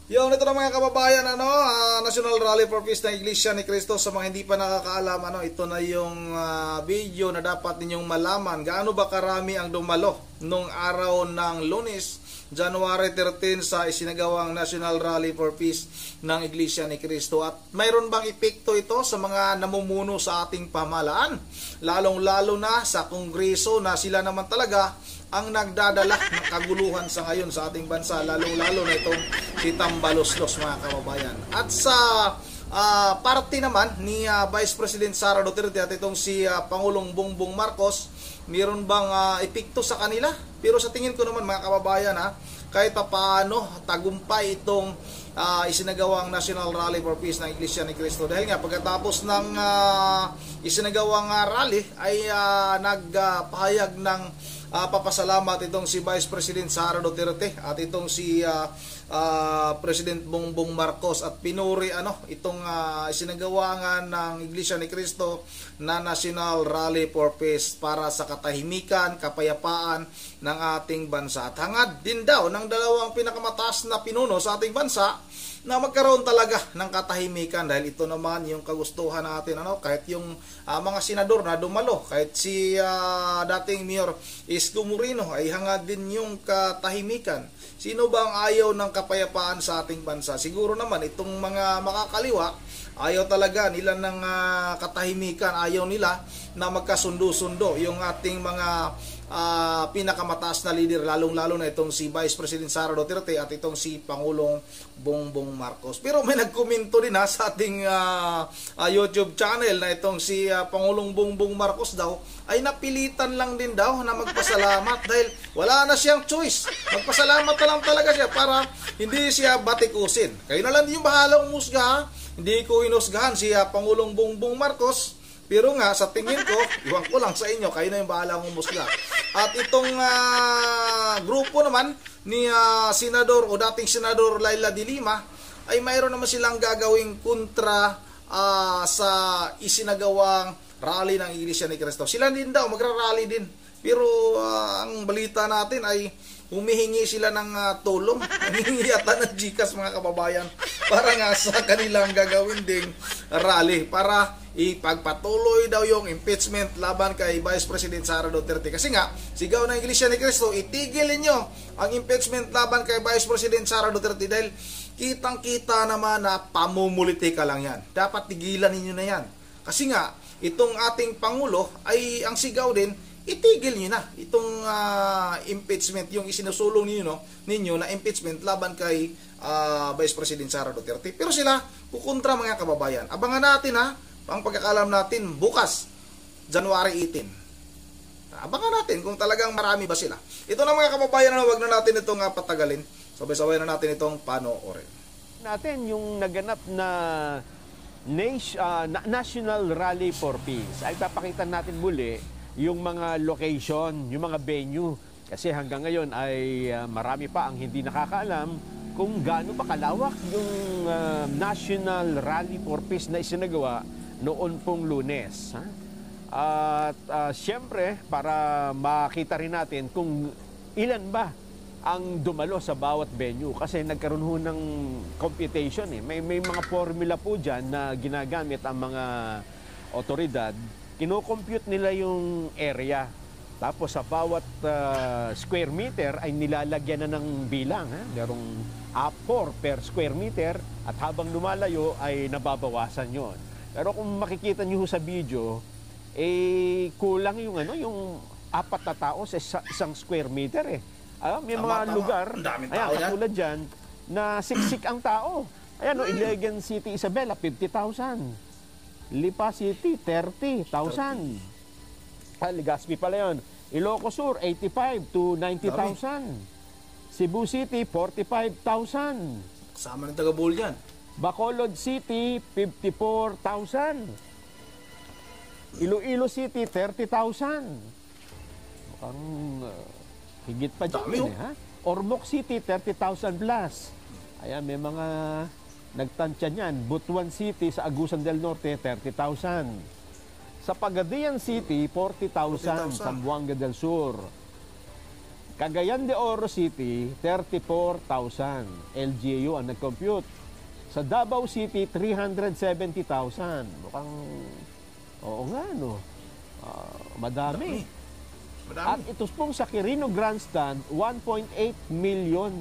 Yung ito na mga kababayan, National Rally for Peace ng Iglesia ni Cristo. Sa mga hindi pa nakakaalam, ito na yung video na dapat ninyong malaman. Gaano ba karami ang dumalo nung araw ng Lunes, January 13 sa isinagawang National Rally for Peace ng Iglesia ni Cristo? At mayroon bang epekto ito sa mga namumuno sa ating pamahalaan? Lalong-lalo na sa Kongreso na sila naman talaga ang nagdadala ng kaguluhan sa ngayon sa ating bansa, lalong-lalo na itong si Tambaloslos, mga kababayan. At sa parte naman ni Vice President Sara Duterte at itong si Pangulong Bongbong Marcos, mayroon bang epekto sa kanila? Pero sa tingin ko naman, mga kababayan, kahit paano tagumpay itong isinagawang National Rally for Peace ng Iglesia ni Cristo. Dahil nga pagkatapos ng isinagawang rally ay nagpahayag ng papasalamat itong si Vice President Sara Duterte at itong si President Bongbong Marcos, at pinuri itong isinagawangan ng Iglesia ni Cristo na National Rally for Peace para sa katahimikan, kapayapaan ng ating bansa. At hangad din daw ng dalawang pinakamataas na pinuno sa ating bansa na magkaroon talaga ng katahimikan, dahil ito naman yung kagustuhan natin, kahit yung mga senador na dumalo, kahit si dating Mayor Isko Moreno ay hangad din yung katahimikan. Sino bang ayaw ng kapayapaan sa ating bansa? Siguro naman itong mga makakaliwa, ayaw talaga nila ng katahimikan, ayaw nila na magkasundo-sundo yung ating mga pinakamataas na leader, lalong-lalo na itong si Vice President Sara Duterte at itong si Pangulong Bongbong Marcos. Pero may nagkomento din sa ating YouTube channel na itong si Pangulong Bongbong Marcos daw ay napilitan lang din daw na magpasalamat dahil wala na siyang choice. Magpasalamat na lang talaga siya para hindi siya batikusin. Kayo na lang yung bahalang umusga. Hindi ko inusgahan si Pangulong Bongbong Marcos. Pero nga, sa tingin ko, iwan ko lang sa inyo, kayo na yung bahalang umusga. At itong grupo naman ni Senador o dating Senador Laila de Lima ay mayroon naman silang gagawing kontra sa isinagawang rally ng Iglesia ni Cristo. Sila din daw, magra-rally din. Pero ang balita natin ay humihingi sila ng tulong. Humihingi yata ng GCash, mga kababayan, para nga sa kanilang gagawin ding rally para ipagpatuloy daw yung impeachment laban kay Vice President Sara Duterte. Kasi nga, sigaw ng Iglesia ni Cristo, itigil ninyo ang impeachment laban kay Vice President Sara Duterte dahil kitang-kita naman na pamumulitika lang yan. Dapat tigilan ninyo na yan. Kasi nga, itong ating Pangulo ay ang sigaw din, itigil niyo na itong impeachment, yung isinusulong ninyo na impeachment laban kay Vice President Sara Duterte. Pero sila kukontra, mga kababayan. Abangan natin ang pagkakalam natin bukas, January 18. Abangan natin kung talagang marami ba sila. Ito na, mga kababayan, wag na natin itong patagalin. Sabay-sabay na natin itong panoorin. Natin yung naganap na National Rally for Peace. Ay papakita natin muli yung mga location, yung mga venue. Kasi hanggang ngayon ay marami pa ang hindi nakakaalam kung gaano ba kalawak yung National Rally for Peace na isinagawa noon pong Lunes. At siyempre, para makita rin natin kung ilan ba ang dumalo sa bawat venue. Kasi nagkaroon ho ng computation. May mga formula po dyan na ginagamit ang mga otoridad. Kino-compute nila yung area. Tapos sa bawat square meter ay nilalagyan na ng bilang. Merong 4 per square meter at habang lumalayo ay nababawasan yon. Pero kung makikita niyo sa video, kulang yung yung 4 na tao sa isang square meter may mga lugar, katulad dyan, na siksik ang tao. Ayan, Iligan City, Isabela, 50,000. Lipa City, 30,000. Legazpi pala yun. Ilocos Sur, 85 to 90,000. Cebu City, 45,000. Kasama ng taga-Bohol yan. Bacolod City, 54,000. Iloilo City, 30,000. Mukhang higit pa dyan. Ormoc City, 30,000 plus. Ayan, may mga nagtansya niyan. Butuan City sa Agusan del Norte, 30,000. Sa Pagadian City, 40,000. Zamboanga del Sur. Cagayan de Oro City, 34,000. LGU ang nag-compute. Sa Davao City, 370,000. Mukhang, oo nga, no? Madami. At ito pong sa Quirino Grandstand, 1.8 million.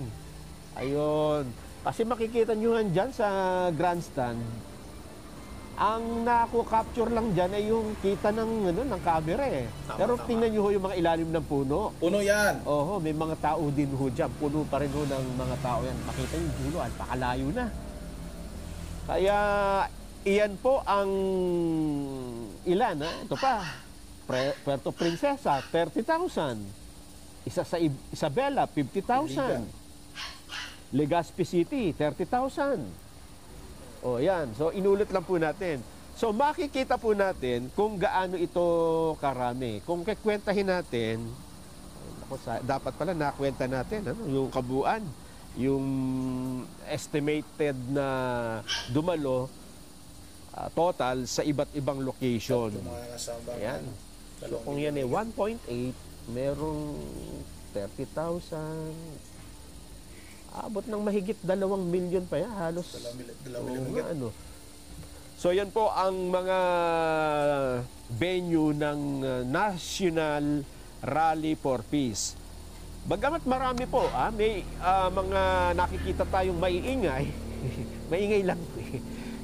Ayun. Kasi makikita nyo dyan sa grandstand, ang naku-capture lang dyan ay yung kita ng camera eh. Pero tingnan nyo yung mga ilalim ng puno. Puno yan. Oo, may mga tao din ho dyan. Puno pa rin ho ng mga tao yan. Makita yung puno, pakalayo na. Kaya, iyan po ang ilan. Ito pa, Puerto Princesa, 30,000. Isa sa Isabela, 50,000. Legazpi City, 30,000. O yan, so inulit lang po natin. So makikita po natin kung gaano ito karami. Kung kikwentahin natin, dapat pala nakwenta natin yung kabuuan, yung estimated na dumalo total sa iba't ibang location. Ayan. So kung yan 1.8, merong 30,000. Abot ng mahigit 2 milyon pa yan. Halos. 2 milyon. So yan po ang mga venue ng National Rally for Peace. Bagamat marami po, may mga nakikita tayong maiingay. Maingay lang.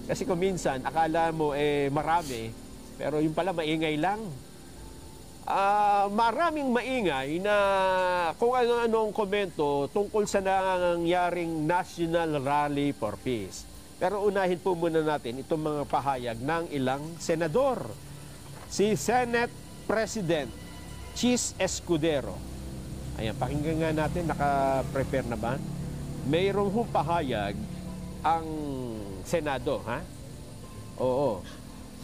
Kasi kung minsan, akala mo marami, pero yung pala maingay lang. Maraming maingay na kung ano-ano ang komento tungkol sa nangyaring National Rally for Peace. Pero unahin po muna natin itong mga pahayag ng ilang senador. Si Senate President Chis Escudero. Ayan, pakinggan nga natin, naka-prepare na ba? Mayroong pahayag ang Senado, ha? Oo.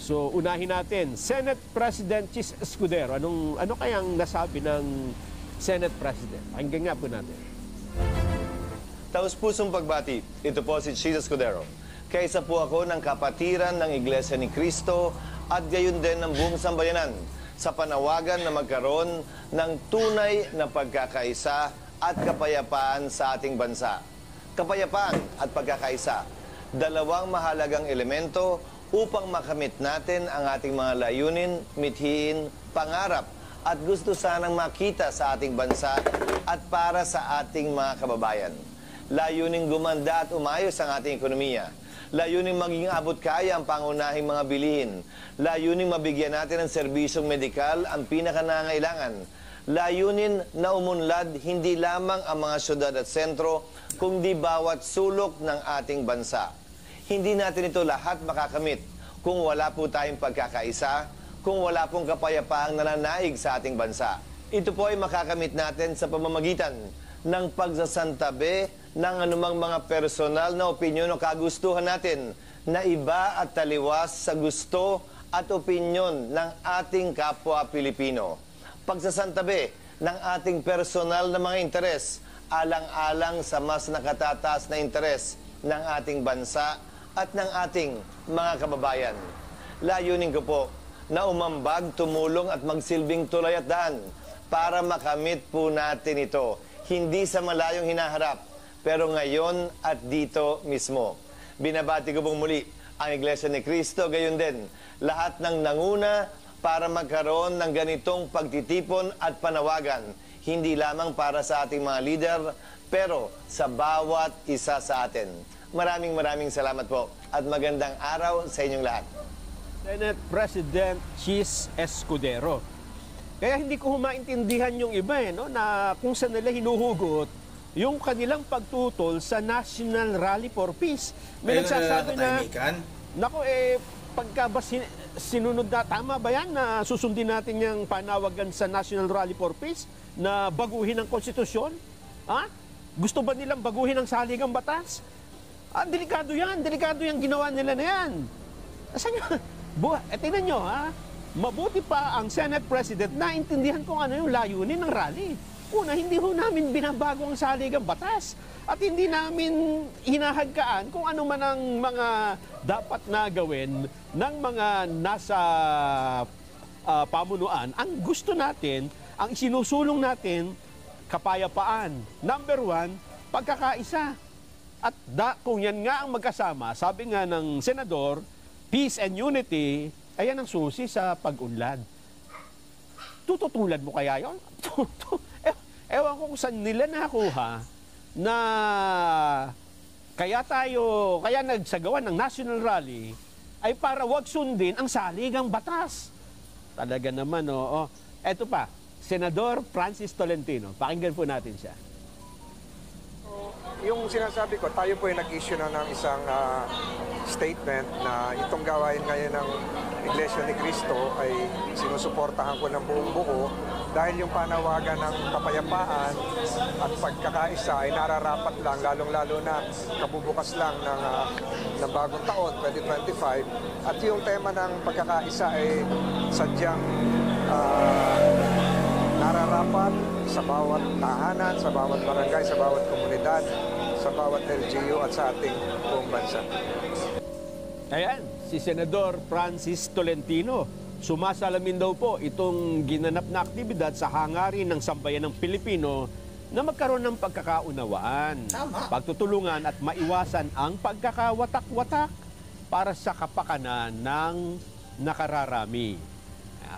So, unahin natin, Senate President Chis Escudero. Ano kayang nasabi ng Senate President? Pakinggan nga po natin. Taus-pusong pagbati, ito po si Chis Escudero. Kaisa po ako ng kapatiran ng Iglesia ni Cristo at gayon din ng buong sambayanan sa panawagan na magkaroon ng tunay na pagkakaisa at kapayapaan sa ating bansa. Kapayapaan at pagkakaisa, dalawang mahalagang elemento upang makamit natin ang ating mga layunin, mithiin, pangarap at gusto sanang makita sa ating bansa at para sa ating mga kababayan. Layuning gumanda at umayos ang ating ekonomiya. Layuning maging abot kaya ang pangunahing mga bilihin. Layuning mabigyan natin ng serbisyong medikal ang pinakanangailangan. Layunin na umunlad hindi lamang ang mga syudad at sentro, kundi bawat sulok ng ating bansa. Hindi natin ito lahat makakamit kung wala po tayong pagkakaisa, kung wala pong kapayapaang nananaig sa ating bansa. Ito po ay makakamit natin sa pamamagitan ng pagsasantabi ng anumang mga personal na opinyon o kagustuhan natin na iba at taliwas sa gusto at opinyon ng ating kapwa Pilipino. Pagsasantabi ng ating personal na mga interes alang-alang sa mas nakatataas na interes ng ating bansa at ng ating mga kababayan. Layunin ko po na umambag, tumulong at magsilbing tulay at daan para makamit po natin ito. Hindi sa malayong hinaharap, pero ngayon at dito mismo. Binabati ko pong muli ang Iglesia ni Cristo, gayon din lahat ng nanguna para magkaroon ng ganitong pagtitipon at panawagan, hindi lamang para sa ating mga leader, pero sa bawat isa sa atin. Maraming salamat po at magandang araw sa inyong lahat. Senate President Chis Escudero. Kaya hindi ko maintindihan yung iba na kung saan nila hinuhugot yung kanilang pagtutol sa National Rally for Peace. May nagsasabi na, nako pagka ba sinunod na, tama ba yan na susundin natin yung panawagan sa National Rally for Peace na baguhin ang konstitusyon? Gusto ba nilang baguhin ang saligang batas? Delikado yan. Delikado yung ginawa nila na yan. Asan nyo? Tingnan nyo, mabuti pa ang Senate President na intindihan kung ano yung layunin ng rally. Una, hindi ho namin binabago ang saligang batas. At hindi namin hinahagkaan kung ano man ang mga dapat na gawin ng mga nasa pamunuan. Ang gusto natin, ang isinusulong natin, kapayapaan. Number 1, pagkakaisa. At kung yan nga ang magkasama, sabi nga ng senador, peace and unity, ayan ang susi sa pag-unlad. Tututulan mo kaya yun? Ewan ko kung saan nila nakuha na kaya nagsagawa ng National Rally ay para wag sundin ang saligang batas. Talaga naman, oo. Eto pa, Senador Francis Tolentino. Pakinggan po natin siya. Yung sinasabi ko, tayo po ay nag-issue na ng isang statement na itong gawain ngayon ng Iglesia ni Cristo ay sinusuportahan ko ng buong buo dahil yung panawagan ng kapayapaan at pagkakaisa ay nararapat lang, lalong-lalo na kabubukas lang ng bagong taon, 2025. At yung tema ng pagkakaisa ay sadyang nararapat sa bawat tahanan, sa bawat barangay, sa bawat komunidad, sa bawat LGU at sa ating buong bansa. Ayan, si Senador Francis Tolentino. Sumasalamin daw po itong ginanap na aktibidad sa hangarin ng sambayan ng Pilipino na magkaroon ng pagkakaunawaan, pagtutulungan at maiwasan ang pagkakawatak-watak para sa kapakanan ng nakararami.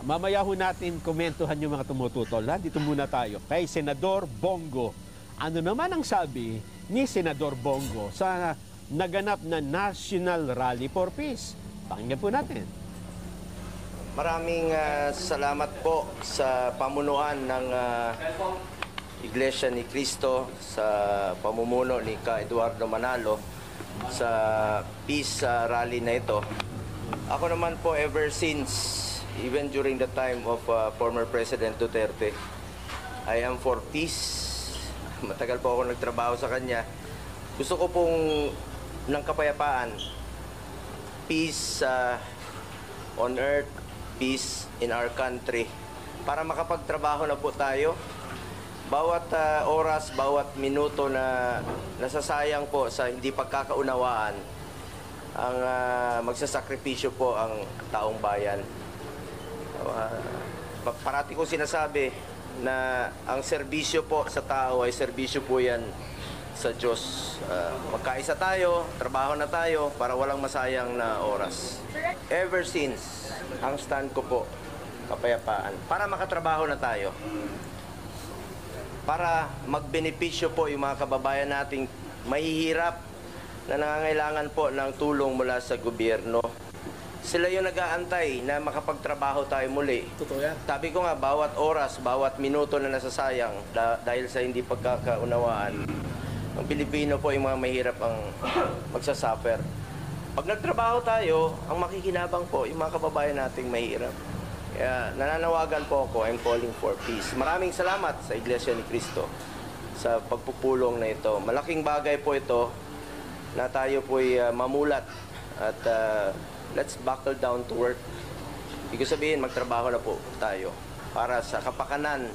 Mamaya ho natin komentuhan yung mga tumututol. Dito muna tayo kay Senador Bongo. Ano naman ang sabi ni Senador Bongo sa naganap na National Rally for Peace? Pakinggan po natin. Maraming salamat po sa pamunuan ng Iglesia ni Cristo, sa pamumuno ni Ka Eduardo Manalo sa peace rally na ito. Ako naman po ever since, even during the time of former President Duterte, I am for peace. Matagal po ako nagtrabaho sa kanya. Gusto ko pong ng kapayapaan, peace on earth, peace in our country, para makapagtrabaho na po tayo. Bawat oras, bawat minuto na nasasayang po sa hindi pagkakaunawaan, ang magsasakripisyo po ang taong bayan. Parati ko sinasabi na ang serbisyo po sa tao ay serbisyo po yan sa Diyos. Magkaisa tayo, trabaho na tayo para walang masayang na oras. Ever since, ang stand ko po, kapayapaan, para makatrabaho na tayo. Para magbenepisyo po yung mga kababayan nating mahihirap na nangangailangan po ng tulong mula sa gobyerno. Sila yung nag-aantay na makapagtrabaho tayo muli. Totoo yan. Sabi ko nga, bawat oras, bawat minuto na nasasayang dahil sa hindi pagkakaunawaan, ang Pilipino po yung mga mahirap ang magsasuffer. Pag nagtrabaho tayo, ang makikinabang po yung mga kababayan nating mahirap. Kaya nananawagan po ako, I'm calling for peace. Maraming salamat sa Iglesia ni Cristo sa pagpupulong na ito. Malaking bagay po ito na tayo po'y mamulat at let's buckle down to work. Ibig sabihin, magtrabaho na po tayo para sa kapakanan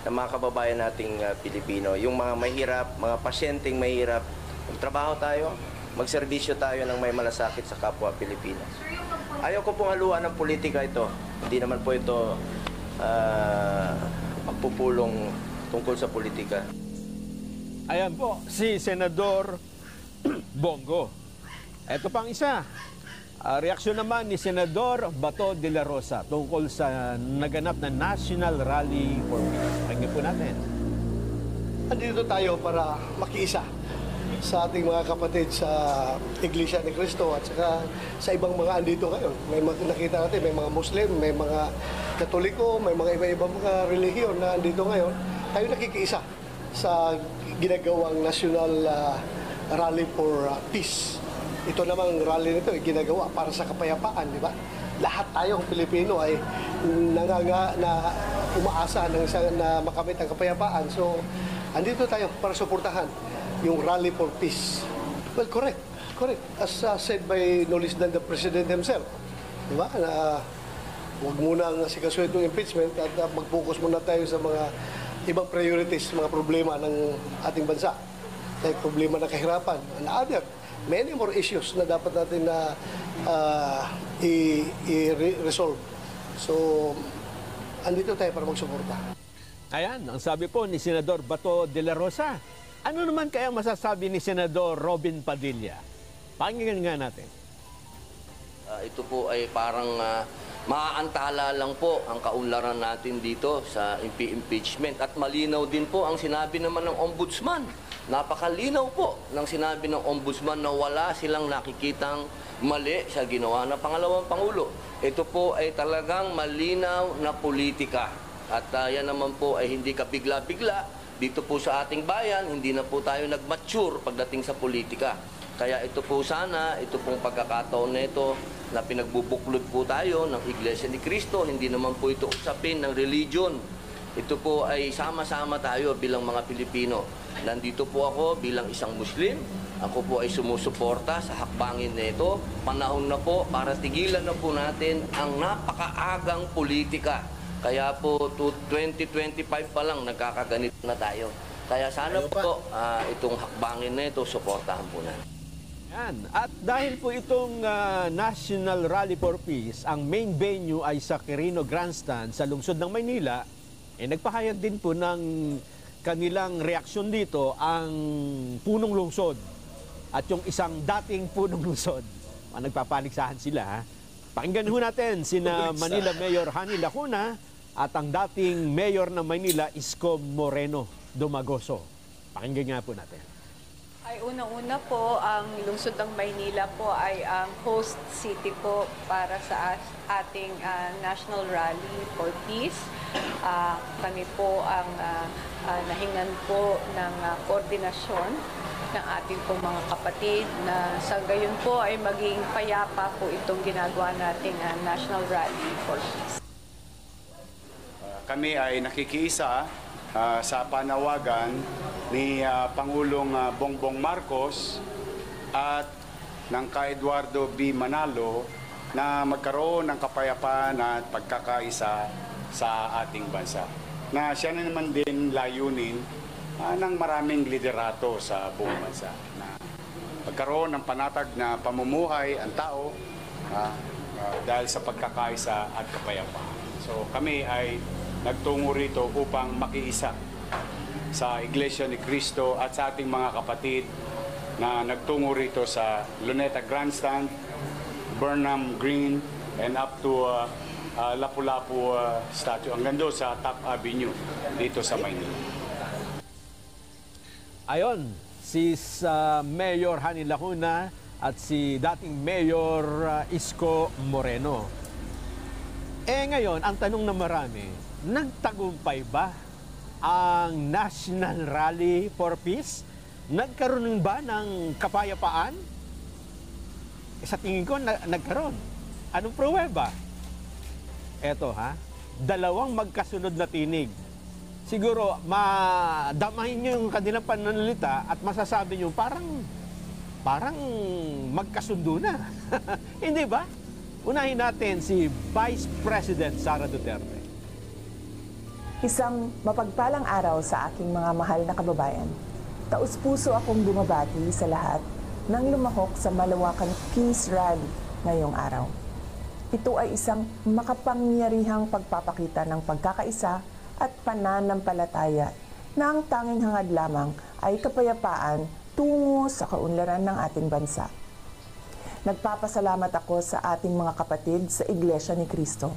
ng mga kababayan nating Pilipino. Yung mga mahirap, mga pasyenteng mahirap, magtrabaho tayo, magserbisyo tayo ng may malasakit sa kapwa Pilipino. Ayaw ko pong haluan ng politika ito. Hindi naman po ito pagpupulong tungkol sa politika. Ayan po, si Senador Bongo. Ito pang isa. Reaksyon naman ni Senador Bato de la Rosa tungkol sa naganap na National Rally for Peace. Pakinggan po natin. Andito tayo para makiisa sa ating mga kapatid sa Iglesia ni Cristo at saka sa ibang mga andito ngayon. May nakita natin, may mga Muslim, may mga Katoliko, may mga iba-ibang mga relihiyon na andito ngayon. Tayo nakikiisa sa ginagawang National Rally for Peace. Ito namang rally nito ay ginagawa para sa kapayapaan, di ba? Lahat tayong Pilipino ay umaasa na makamit ang kapayapaan. So, andito tayo para suportahan yung rally for peace. Well, correct. As said by no less than the President himself. Di ba? Na huwag muna ang sikasuhin itong impeachment at mag-focus muna tayo sa mga ibang priorities, mga problema ng ating bansa. Like problema ng kahirapan and other many more issues na dapat natin na i-resolve. So, andito tayo para magsuporta. Ayan, ang sabi po ni Senador Bato de la Rosa. Ano naman kaya masasabi ni Senador Robin Padilla? Pakinggan nga natin. Ito po ay parang maaantala lang po ang kaunlaran natin dito sa impeachment. At malinaw din po ang sinabi naman ng Ombudsman. Napakalinaw po ng sinabi ng Ombudsman na wala silang nakikitang mali sa ginawa ng pangalawang Pangulo. Ito po ay talagang malinaw na politika. At yan naman po ay hindi kabigla-bigla. Dito po sa ating bayan, hindi na po tayo nag-mature pagdating sa politika. Kaya ito po sana, ito pong pagkakataon na ito na pinagbubuklod po tayo ng Iglesia ni Cristo. Hindi naman po ito usapin ng religion. Ito po ay sama-sama tayo bilang mga Pilipino. Nandito po ako bilang isang Muslim. Ako po ay sumusuporta sa hakbangin na ito. Panahon na po para tigilan na po natin ang napakaagang politika. Kaya po 2025 pa lang nagkakaganito na tayo. Kaya sana po itong hakbangin na ito, suportahan po natin. Yan. At dahil po itong National Rally for Peace, ang main venue ay sa Quirino Grandstand sa lungsod ng Maynila, nagpahayag din po ng kanilang reaksyon dito ang punong lungsod at yung isang dating punong lungsod. Nagpapaligsahan sila, ha? Pakinggan ho natin sina Manila Mayor Hani Lacuna at ang dating Mayor ng Maynila, Isko Moreno Dumagoso. Pakinggan nga po natin. Ay unang-una po, ang lungsod ng Maynila po ay ang host city po para sa ating National Rally for Peace. Kami po ang nahingan po ng koordinasyon ng ating pong mga kapatid na sa gayon po ay maging payapa po itong ginagawa nating National Rally for Peace. Kami ay nakikiisa sa panawagan ni Pangulong Bongbong Marcos at ng ka Eduardo B. Manalo na magkaroon ng kapayapaan at pagkakaisa sa ating bansa. Na siya na naman din layunin ng maraming liderato sa buong bansa. Na magkaroon ng panatag na pamumuhay ang tao dahil sa pagkakaisa at kapayapaan. So kami ay nagtungo rito upang makiisa sa Iglesia ni Cristo at sa ating mga kapatid na nagtungo rito sa Luneta Grandstand, Burnham Green, and up to Lapu-Lapu statue, hanggang doon sa Top Avenue dito sa Maynila. Ayon, si Mayor Hani Lacuna at si dating Mayor Isko Moreno. Ngayon, ang tanong na marami, nagtagumpay ba ang National Rally for Peace? Nagkaroon ba ng kapayapaan? Sa tingin ko, nagkaroon. Anong pruweba? Eto dalawang magkasunod na tinig. Siguro, madamahin nyo yung kanilang pananalita at masasabi nyo, parang magkasundo na. Hindi ba? Unahin natin si Vice President Sara Duterte. Isang mapagpalang araw sa aking mga mahal na kababayan. Taus-puso akong bumabati sa lahat nang lumahok sa malawakang Peace Rally ngayong araw. Ito ay isang makapangyarihang pagpapakita ng pagkakaisa at pananampalataya na ang tanging hangad lamang ay kapayapaan tungo sa kaunlaran ng ating bansa. Nagpapasalamat ako sa ating mga kapatid sa Iglesia ni Cristo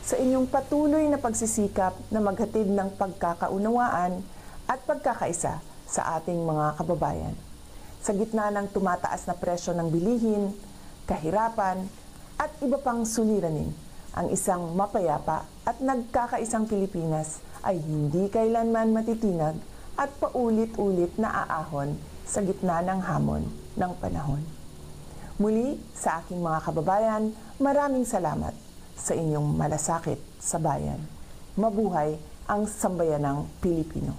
sa inyong patuloy na pagsisikap na maghatid ng pagkakaunawaan at pagkakaisa sa ating mga kababayan. Sa gitna ng tumataas na presyo ng bilihin, kahirapan, at iba pang suliranin, ang isang mapayapa at nagkakaisang Pilipinas ay hindi kailanman matitinag at paulit-ulit na aahon sa gitna ng hamon ng panahon. Muli, sa aking mga kababayan, maraming salamat sa inyong malasakit sa bayan. Mabuhay ang sambayanang Pilipino.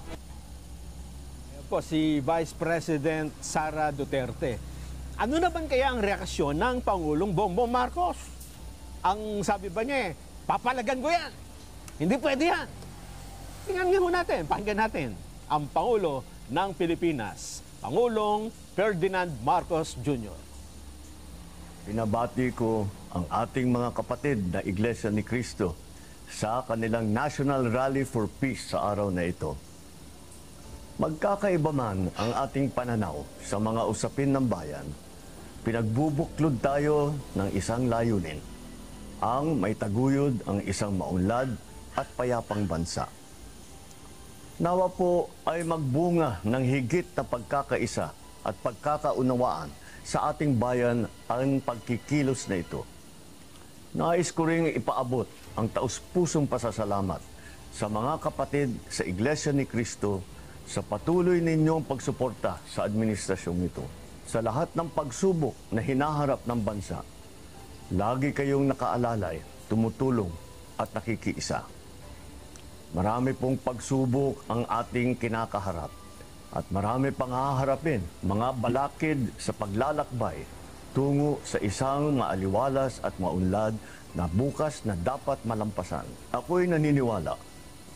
Ayan po si Vice President Sara Duterte. Ano naman kaya ang reaksyon ng Pangulong Bongbong Marcos? Ang sabi ba niya, papalagan ko yan. Hindi pwede yan. Tingnan nga ho natin, pakinggan natin ang Pangulo ng Pilipinas, Pangulong Ferdinand Marcos Jr. Binabati ko ang ating mga kapatid na Iglesia ni Cristo sa kanilang National Rally for Peace sa araw na ito. Magkakaiba man ang ating pananaw sa mga usapin ng bayan, pinagbubuklod tayo ng isang layunin, ang maitaguyod ang isang maunlad at payapang bansa. Nawa po ay magbunga ng higit na pagkakaisa at pagkakaunawaan sa ating bayan ang pagkikilos na ito. Nais ko ring ipaabot ang taus-pusong pasasalamat sa mga kapatid sa Iglesia ni Cristo sa patuloy ninyong pagsuporta sa administrasyong ito. Sa lahat ng pagsubok na hinaharap ng bansa, lagi kayong nakaalalay, tumutulong at nakikiisa. Marami pong pagsubok ang ating kinakaharap at marami pang haharapin, mga balakid sa paglalakbay tungo sa isang maaliwalas at maunlad na bukas na dapat malampasan. Ako'y naniniwala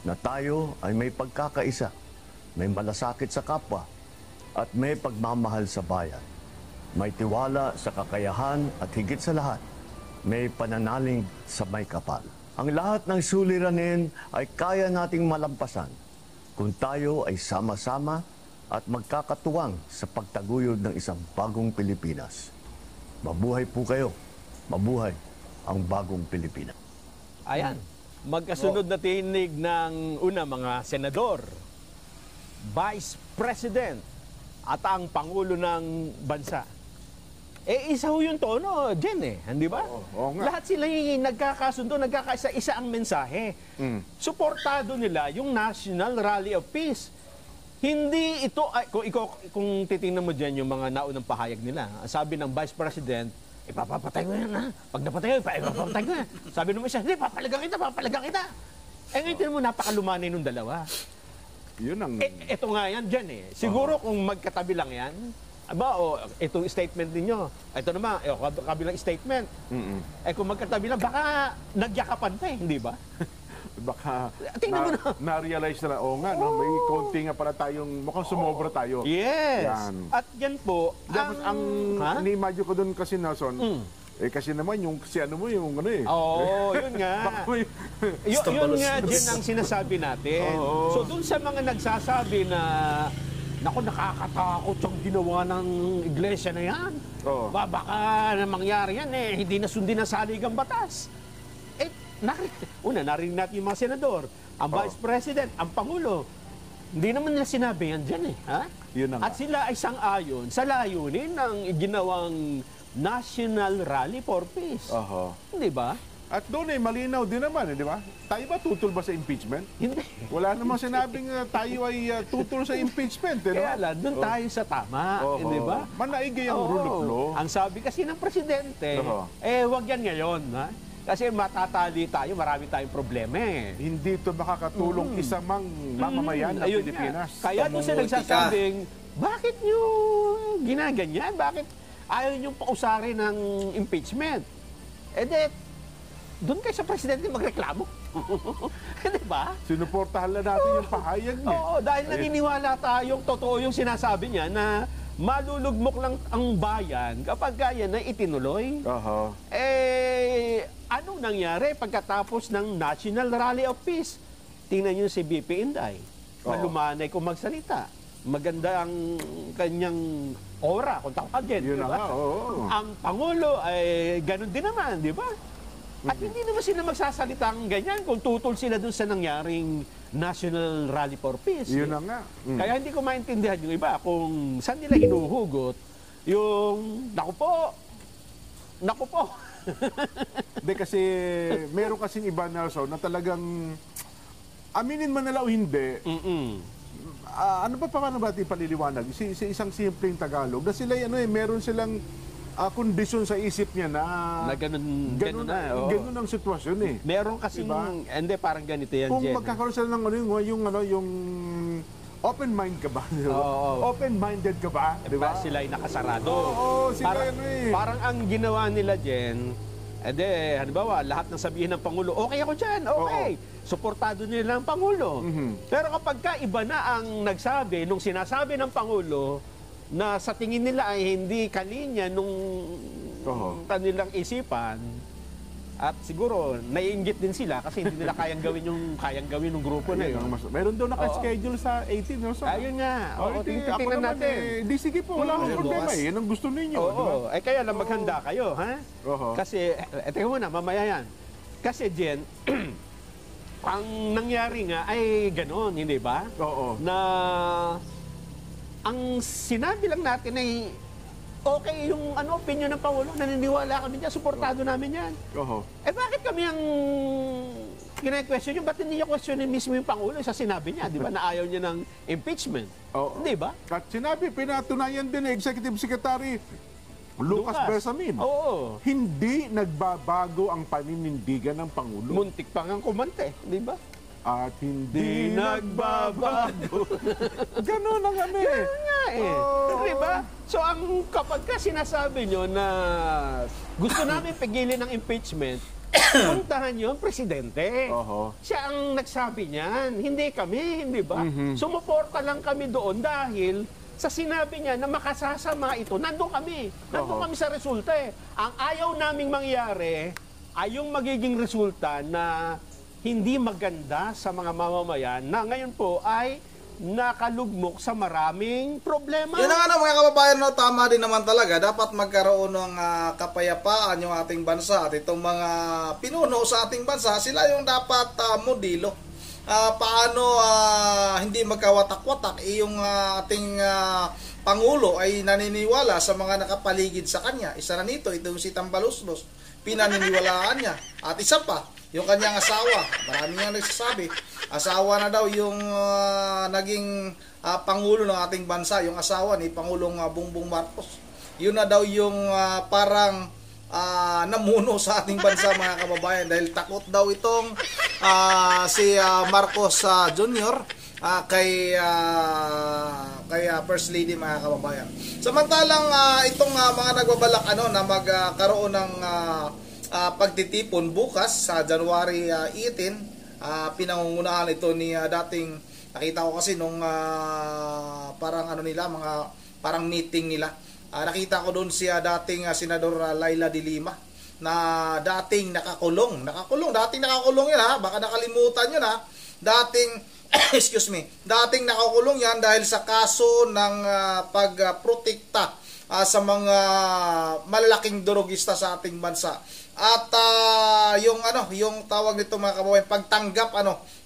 na tayo ay may pagkakaisa, may malasakit sa kapwa, at may pagmamahal sa bayan. May tiwala sa kakayahan at higit sa lahat, may pananalig sa may kapal. Ang lahat ng suliranin ay kaya nating malampasan kung tayo ay sama-sama at magkakatuwang sa pagtaguyod ng isang bagong Pilipinas. Mabuhay po kayo. Mabuhay ang bagong Pilipinas. Ayan, magkasunod na tinig ng una mga senador, Vice President at ang Pangulo ng Bansa. Isa ho yung tono, Jen hindi ba? Oo nga. Lahat sila yung nagkakasundo, nagkakaisa-isa ang mensahe. Suportado nila yung National Rally of Peace. Hindi ito, kung titingnan mo dyan yung mga naunang pahayag nila, sabi ng Vice President, ipapapatay ko yan, ha? Pag napatay ko, ipapapatay ko yan. Sabi nung isa, hindi, papalagang kita. Ngayon tinan mo, napakalumanay nung dalawa. Yun ang... Ito nga yan dyan Siguro kung magkatabi lang yan, itong statement ninyo, ito naman, kabilang statement. Kung magkatabi lang, baka nagyakapan pa hindi ba? Baka na-realize na nga, no? May konti nga pala tayong, mukhang sumobra tayo. Yes. Yan. At yan po, ang ni-imagine ko doon kasi, Nelson, kasi naman yung si ano mo yung ano yun nga. Yun nga din ang sinasabi natin. So doon sa mga nagsasabi na naku, nakakatakot yung ginawa ng iglesia na yan. Baka na mangyari yan hindi na sundin ang saligang batas. Narinig natin yung mga senador, ang Vice President, ang Pangulo. Hindi naman nila sinabi yan dyan At sila ay sang-ayon sa layunin ng ginawang National Rally for Peace. Hindi ba? At doon malinaw din naman, di ba? Tayo ba tutol ba sa impeachment? Hindi. Wala namang sinabing tayo ay tutol sa impeachment. Kaya lang, doon tayo sa tama. Di ba? Manaigay ang rule of law. Ang sabi kasi ng Presidente, wag yan ngayon. Kasi matatali tayo, marami tayong problema Hindi ito makakatulong isa mang mamamayan ng Pilipinas. Kaya doon siya nagsasabing, bakit nyo ginaganyan? Bakit ayaw nyo pausarin ng impeachment? Doon kayo sa Presidente magreklamo. Di ba? Sinuportahan lang natin yung pahayag niya. Oo, dahil naniniwala tayong totoo yung sinasabi niya na malulugmok lang ang bayan kapag kaya na itinuloy. Anong nangyari pagkatapos ng National Rally of Peace? Tingnan niyo si BP Inday. Malumanay kung magsalita. Maganda ang kanyang aura, kung tawagin. Yun diba? Ang Pangulo ay ganun din naman, di ba? At hindi naman sila magsasalita ng ganyan kung tutol sila dun sa nangyaring National Rally for Peace. Yun na nga. Kaya hindi ko maintindihan yung iba kung saan nila hinuhugot yung, naku po. Hindi kasi, meron kasing iba, Nelson, na talagang aminin man nila o hindi, ano pa paano ba natin paliliwanag? Isang simpleng Tagalog, na sila, meron silang kondisyon sa isip niya na ganun ang sitwasyon Meron kasing, hindi, parang ganito yan, kung Jen. magkakaroon sila ng yung open mind ka ba? Open-minded ka ba? Diba? Sila ay nakasarado. Sila parang ang ginawa nila, Jen, halimbawa, lahat ng sabihin ng Pangulo, okay ako dyan, okay. Suportado nila ang Pangulo. Pero kapag iba na ang nagsabi, nung sinasabi ng Pangulo, na sa tingin nila ay hindi kalinya nung kanilang isipan, At siguro, naiinggit din sila kasi hindi nila kayang gawin ng grupo na yun. Meron daw naka-schedule sa 18, no? So, ayun nga. Oo, tingnan natin. Di sige po, wala akong problema eh. Yan ang gusto ninyo. Oo, eh kaya lang maghanda kayo, ha? Kasi, teka muna, mamaya yan. Kasi, Jen, ang nangyari nga ay gano'n, hindi ba? Oo. Na ang sinabi lang natin ay okay yung opinion ng Pangulo, naniniwala kami dyan, suportado namin yan. Eh bakit kami ang kine-question nyo? Ba't hindi niya questionin mismo yung Pangulo sa sinabi niya, di ba, na ayaw niya ng impeachment? Di ba? At sinabi, pinatunayan din ni Executive Secretary Lucas Bersamin. Oo. Hindi nagbabago ang paninindigan ng Pangulo. Muntik pa nga kumante, di ba? At hindi nagbabago. Ganon ang kami. Ganon nga eh. Diba? So ang kapag ka sinasabi nyo na gusto namin pigilin ng impeachment, puntahan nyo ang presidente. Siya ang nagsabi niyan. Hindi kami, hindi ba? Sumuporta lang kami doon dahil sa sinabi niya na makasasama ito, nandun kami. Nandun kami sa resulta eh. Ang ayaw naming mangyari ay yung magiging resulta na hindi maganda sa mga mamamayan na ngayon po ay nakalugmok sa maraming problema. Yun ang mga kababayan, no, tama din naman talaga. Dapat magkaroon ng kapayapaan yung ating bansa at itong mga pinuno sa ating bansa, sila yung dapat modelo. Paano hindi magkawatak-watak yung ating Pangulo ay naniniwala sa mga nakapaligid sa kanya. Isa na nito, itong si Tambaluslos, pinaniniwalaan niya. At isa pa, yung kanyang asawa, marami niyang nagsasabi, asawa na daw yung naging Pangulo ng ating bansa, yung asawa ni Pangulong Bongbong Marcos. Yun na daw yung parang namuno sa ating bansa, mga kababayan, dahil takot daw itong si Marcos Jr. Kay First Lady, mga kababayan. Samantalang itong mga nagbabalak na magkaroon ng pagtitipon bukas sa January 18, pinangungunahan ito ni dating, nakita ko kasi nung parang parang meeting nila. Nakita ko doon siya dating Senador Laila de Lima na dating nakakulong. Dating nakakulong yan, ha. Baka nakalimutan yun, ha. Dating nakakulong yan dahil sa kaso ng pagprotekta sa mga malalaking drogista sa ating bansa. At yung tawag nito, mga kababayan, pagtanggap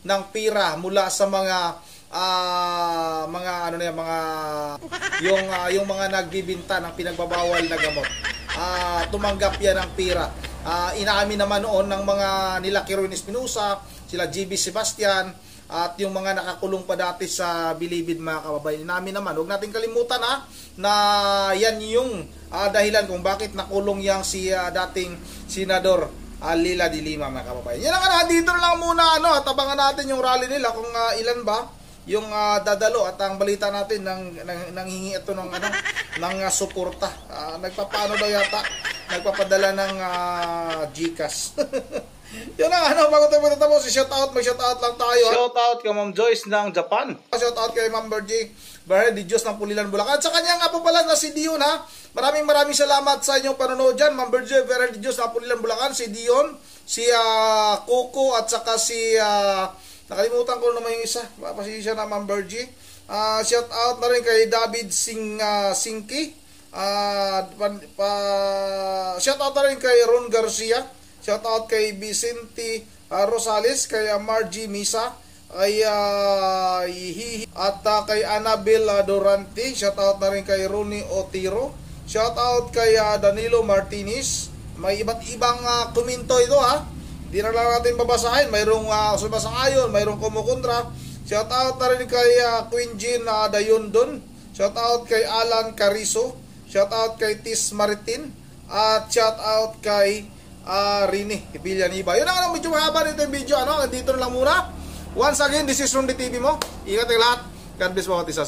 ng pira mula sa yung mga nagbibinta ng pinagbabawal na gamot. Tumanggap yan ng pira. Inaamin naman noon ng mga nila Kiroin Espinosa, sila GB Sebastian, at yung mga nakakulong pa dati sa Bilibid, mga kababayan. Inaamin naman. Huwag natin kalimutan na yan yung dahilan kung bakit nakulong yang si dating Senador Laila de Lima, mga kababayan. Yan ang dito na lang muna, at abangan natin yung rally nila kung ilan ba yung dadalo, at ang balita natin nanghingi ito ng suporta. Nagpapaano daw yata, nagpapadala ng GCash. Yun ang bago tayo matapos, mag-shoutout lang tayo. Shoutout kay Ma'am Joyce ng Japan. Shoutout kay Ma'am Bergie Barre di Diyos ng Pulilan, Bulacan. At sa kanya nga po pala na si Dion, ha. Maraming salamat sa inyong panonood dyan. Ma'am Bergie Barre di Diyos ng Pulilan, Bulacan, si Dion, si Coco, at saka si nakalimutan ko naman yung isa. Pasisya na, Ma'am Bergie. Shoutout na rin kay David Singki. Shoutout na rin kay Ron Garcia. Shoutout kay Vicente Rosales, kay Margie Misa, kay Hihi, at kay Annabel Dorante. Shoutout na rin kay Ronnie Otiro. Shoutout kay Danilo Martinez. May iba't ibang komento ito, ha. Di na lang natin babasahin. Mayroong sumasang-ayon, mayroong kumukontra. Shoutout na rin kay Queen Jean Dayondon. Shoutout kay Alan Carizo. Shoutout kay Tis Maritin. At shoutout kay Rini Villaniba. Yun ang medyo mahaba nito yung video. Dito na lang muna. Once again, this is Rundi TV mo. Ingat ang lahat. God bless bawat isa sa